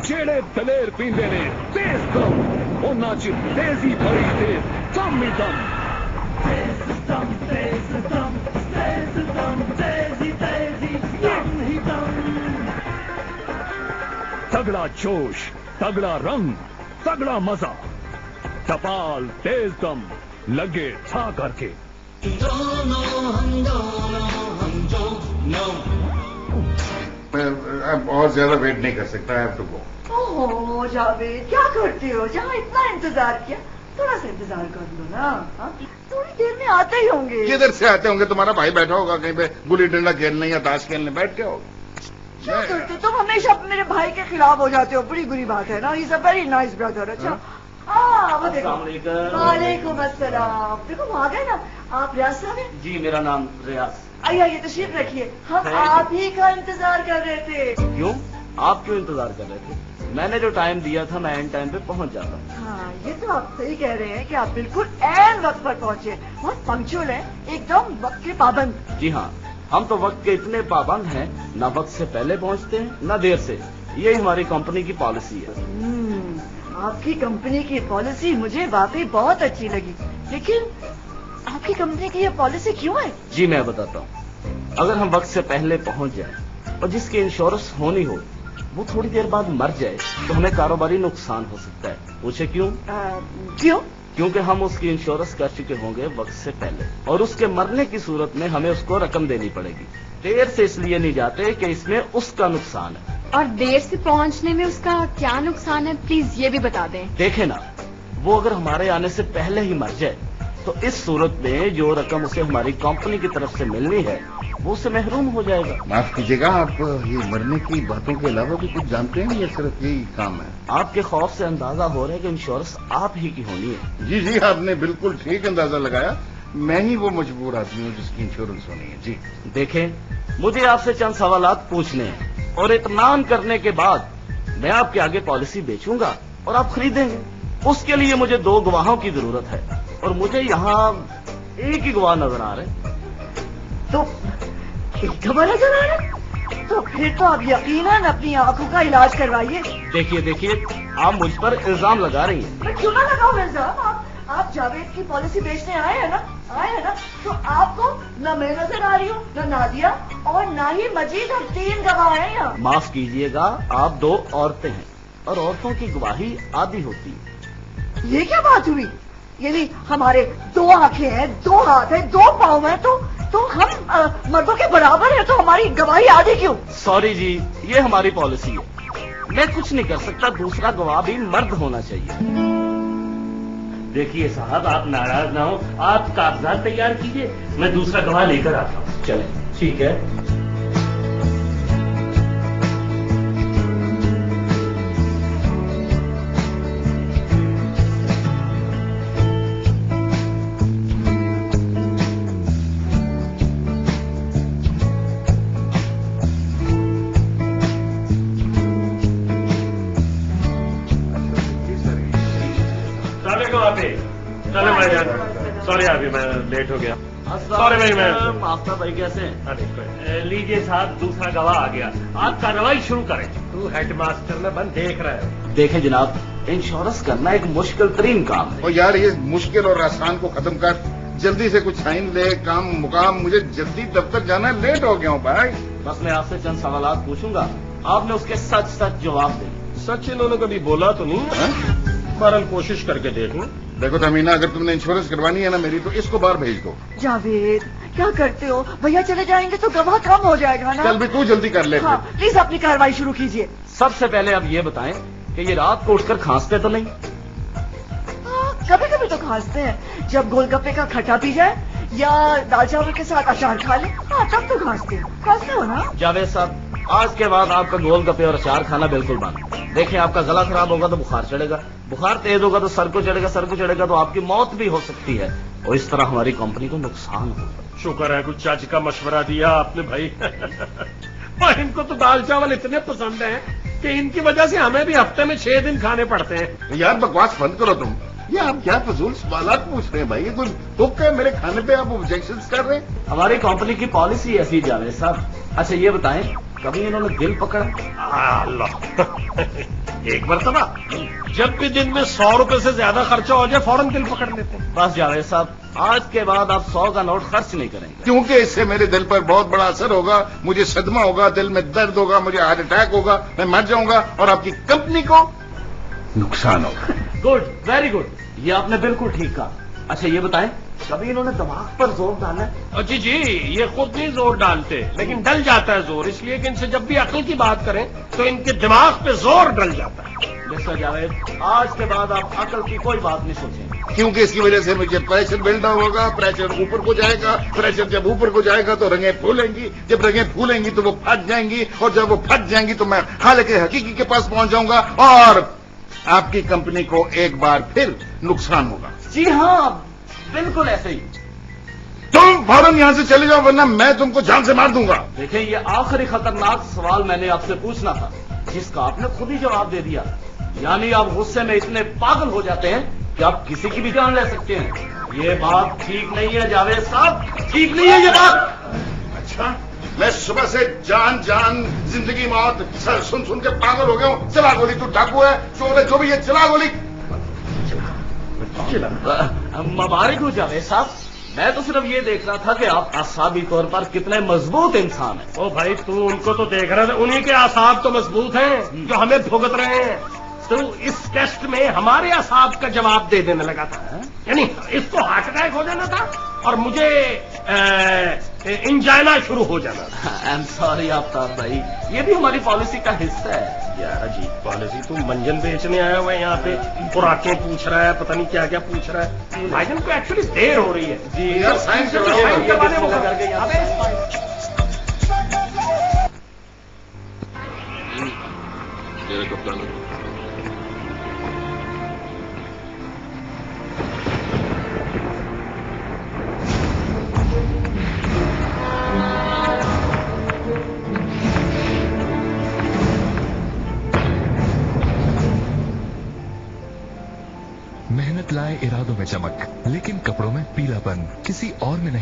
ਜਿਹੜੇ ਦਲੇਰ ਪੀਂਦੇ ਨੇ ਤੇਜ਼ ਦਮ, ਉਹਨਾਂ 'ਚ ਤੇਜ਼ੀ ਭਰੀ ਤੇ ਦਮ ਹੀ ਦਮ। ਤੇਜ਼ ਦਮ, ਤੇਜ਼ ਦਮ, ਤੇਜ਼ ਦਮ, ਤੇਜ਼ੀ ਤੇਜ਼ੀ ਦਮ ਹੀ ਦਮ। तगड़ा जोश, तगड़ा रंग, तगड़ा मजा, टपाल तेज दम, लगे छा करके। मैं और ज्यादा वेट नहीं कर सकता, आई हैव टू गो। ओहो जावेद, क्या करते हो? जहाँ इतना इंतजार किया, थोड़ा सा इंतजार कर लो ना। हाँ? थोड़ी देर में आते ही होंगे। किधर से आते होंगे? तुम्हारा भाई बैठा होगा कहीं पे गुल्ली डंडा खेलने या ताश खेलने, बैठ के होगा। क्या करते हो? तुम हमेशा मेरे भाई के खिलाफ हो जाते हो, बड़ी बुरी बात है ना। Is a very nice brother. अच्छा वो देखो। वालेकुम अस्सलाम। देखो वो आ गए ना। आप रियाज साहब हैं? जी मेरा नाम रियाज। आइए आइए तशरीफ रखिए, हम आप ही का इंतजार कर रहे थे। क्यों? आप क्यों इंतजार कर रहे थे? मैंने जो टाइम दिया था मैं एंड टाइम पे पहुंच जाता। हाँ ये तो आप सही कह रहे हैं कि आप बिल्कुल एन वक्त पर पहुंचे, बहुत पंक्चुअल है, एकदम वक्त के पाबंद। जी हाँ, हम तो वक्त के इतने पाबंद हैं, ना वक्त से पहले पहुंचते हैं ना देर से। यही हमारी कंपनी की पॉलिसी है। आपकी कंपनी की पॉलिसी मुझे वाकई बहुत अच्छी लगी, लेकिन आपकी कंपनी की ये पॉलिसी क्यों है? जी मैं बताता हूँ। अगर हम वक्त से पहले पहुंच जाए और जिसकी इंश्योरेंस होनी हो वो थोड़ी देर बाद मर जाए तो हमें कारोबारी नुकसान हो सकता है। पूछे क्यों? क्यों? क्योंकि हम उसकी इंश्योरेंस कर चुके होंगे वक्त से पहले, और उसके मरने की सूरत में हमें उसको रकम देनी पड़ेगी। देर से इसलिए नहीं जाते कि इसमें उसका नुकसान है। और देर से पहुंचने में उसका क्या नुकसान है, प्लीज ये भी बता दें। देखे ना, वो अगर हमारे आने से पहले ही मर जाए तो इस सूरत में जो रकम उसे हमारी कंपनी की तरफ से मिलनी है वो उससे महरूम हो जाएगा। माफ कीजिएगा, आप ये मरने की बातों के अलावा भी कुछ जानते हैं या सिर्फ यही काम है? आपके खौफ से अंदाजा हो रहा है कि इंश्योरेंस आप ही की होनी है। जी जी, आपने बिल्कुल ठीक अंदाजा लगाया। मैं ही वो मजबूर आदमी हूँ जिसकी इंश्योरेंस होनी है। जी देखें, मुझे आपसे चंद सवालात पूछने हैं और इत्मीनान करने के बाद मैं आपके आगे पॉलिसी बेचूंगा और आप खरीदेंगे। उसके लिए मुझे 2 गवाहों की जरूरत है और मुझे यहाँ एक ही गवाह नजर आ रहे हैं। तो एक गवाह नजर आ रहा है? तो फिर तो आप यकीनन अपनी आंखों का इलाज करवाइए। देखिए देखिए, आप मुझ पर इल्जाम लगा रही हैं। मैं क्यों ना लगाऊं इल्जाम? आप जावेद की पॉलिसी बेचने आए हैं ना, तो आपको न मैं नजर आ रही हूँ, न नादिया और न ही मजीद। हम 3 गवाह हैं यहाँ। माफ कीजिएगा, आप 2 औरतें हैं और औरतों की गवाही आधी होती है। ये क्या बात हुई? यानी हमारे 2 आंखें हैं, 2 हाथ हैं, 2 पाँव हैं, तो हम मर्दों के बराबर हैं, तो हमारी गवाही आधी क्यों? सॉरी जी, ये हमारी पॉलिसी है। मैं कुछ नहीं कर सकता, दूसरा गवाह भी मर्द होना चाहिए। देखिए साहब, आप नाराज ना हो, आप कागजात तैयार कीजिए, मैं दूसरा गवाह लेकर आता हूँ। चले ठीक है। चलो मैं सॉरी अभी मैं लेट हो गया। सॉरी भाई। मैं आफ्ताब भाई कैसे हैं? लीजिए साहब, दूसरा गवाह आ गया। आप कार्रवाई शुरू करें। तू हेडमास्टर में बंद देख रहे हो। देखें जनाब, इंश्योरेंस करना एक मुश्किल तरीन काम है। और यार ये मुश्किल और आसान को खत्म कर, जल्दी से कुछ साइन ले, काम मुकाम, मुझे जल्दी दफ्तर जाना है, लेट हो गया हूँ भाई। बस मैं आपसे चंद सवालात पूछूंगा, आपने उसके सच सच जवाब दें। सच इन्होंने कभी बोला तो नहीं, बहरहाल कोशिश करके देख लूं। देखो तमीना, अगर तुमने इंश्योरेंस करवानी है ना मेरी, तो इसको बाहर भेज दो। जावेद क्या करते हो? भैया चले जाएंगे तो गवाह कम हो जाएगा ना। चल भी तू जल्दी कर ले। हाँ, प्लीज अपनी कार्रवाई शुरू कीजिए। सबसे पहले आप ये बताएं कि ये रात को उठकर खांसते तो नहीं? कभी कभी तो खांसते हैं, जब गोलगप्पे का खट्टा पी जाए या दाल चावल के साथ अचार खा ले। हाँ तब तो खांसते हो ना। जावेद साहब, आज के बाद आपका गोलगप्पे और अचार खाना बिल्कुल बंद। देखें, आपका गला खराब होगा तो बुखार चढ़ेगा, बुखार तेज होगा तो सर को चढ़ेगा, सर को चढ़ेगा तो आपकी मौत भी हो सकती है, और इस तरह हमारी कंपनी को नुकसान होगा। शुक्र है कुछ चज का मशवरा दिया आपने भाई। और इनको तो दाल चावल इतने पसंद हैं कि इनकी वजह से हमें भी हफ्ते में 6 दिन खाने पड़ते हैं। यार बकवास बंद करो तुम। ये आप क्या फजूल सवालात पूछ रहे हैं भाई? ये कोई हुक्म है मेरे खाने पे, आप ऑब्जेक्शन कर रहे हैं? हमारी कंपनी की पॉलिसी ऐसी जावेद साहब। अच्छा ये बताएं कभी इन्होंने दिल पकड़ा? अल्लाह एक मरतबा जब भी दिन में 100 रुपए से ज्यादा खर्चा हो जाए फौरन दिल पकड़ लेते हैं। बस जावेद साहब, आज के बाद आप 100 का नोट खर्च नहीं करेंगे। क्योंकि इससे मेरे दिल पर बहुत बड़ा असर होगा, मुझे सदमा होगा, दिल में दर्द होगा, मुझे हार्ट अटैक होगा, मैं मर जाऊंगा और आपकी कंपनी को नुकसान होगा। गुड, वेरी गुड, ये आपने बिल्कुल ठीक कहा। अच्छा ये बताएं, कभी इन्होंने दिमाग पर जोर डाला है? जी ये खुद नहीं जोर डालते, लेकिन डल जाता है जोर, इसलिए कि इनसे जब भी अक्ल की बात करें तो इनके दिमाग पे जोर डल जाता है। मिस्टर जावेद, आज के बाद आप अकल की कोई बात नहीं सोचेंगे, क्योंकि इसकी वजह से मुझे प्रेशर बिल्डअप होगा, प्रेशर ऊपर को जाएगा, प्रेशर जब ऊपर को जाएगा तो रंगें फूलेंगी, जब रंगें फूलेंगी तो वो फट जाएंगी, और जब वो फट जाएंगी तो मैं खालिक हकीकी के पास पहुंच जाऊंगा और आपकी कंपनी को एक बार फिर नुकसान होगा। जी हाँ, बिल्कुल ऐसे ही। तुम फौरन यहां से चले जाओ वरना मैं तुमको जान से मार दूंगा। देखिए, ये आखिरी खतरनाक सवाल मैंने आपसे पूछना था, जिसका आपने खुद ही जवाब दे दिया। यानी आप गुस्से में इतने पागल हो जाते हैं कि आप किसी की भी जान ले सकते हैं। ये बात ठीक नहीं है जावेद साहब, ठीक नहीं है ये बात। अच्छा, मैं सुबह से जान जिंदगी मौत सुन सुन के पागल हो गया हूं। चला गोली, तू डाकू है, चोर है, जो भी है, चला गोली। मुबारक हो जावेद साहब, मैं तो सिर्फ ये देख रहा था कि आप आसाबी तौर पर कितने मजबूत इंसान हैं। ओ भाई, तू उनको तो देख रहा था, उन्हीं के आसाब तो मजबूत हैं जो हमें भुगत रहे हैं। तो इस टेस्ट में हमारे आसाब का जवाब दे देने लगा था, यानी इसको हार्ट अटैक हो जाना था और मुझे इंजाइना शुरू हो जाना था। आई एम सॉरी आफ्ताब भाई, ये भी हमारी पॉलिसी का हिस्सा है। यार अजीब पॉलिसी, तू मंजन बेचने आया हुआ है यहाँ पे, खुराकें पूछ रहा है, पता नहीं क्या क्या पूछ रहा है। भाईजान को एक्चुअली देर हो रही है जी यार, साइन करवाने वो करके मेहनत लाए इरादों में चमक, लेकिन कपड़ों में पीलापन, किसी और में नहीं।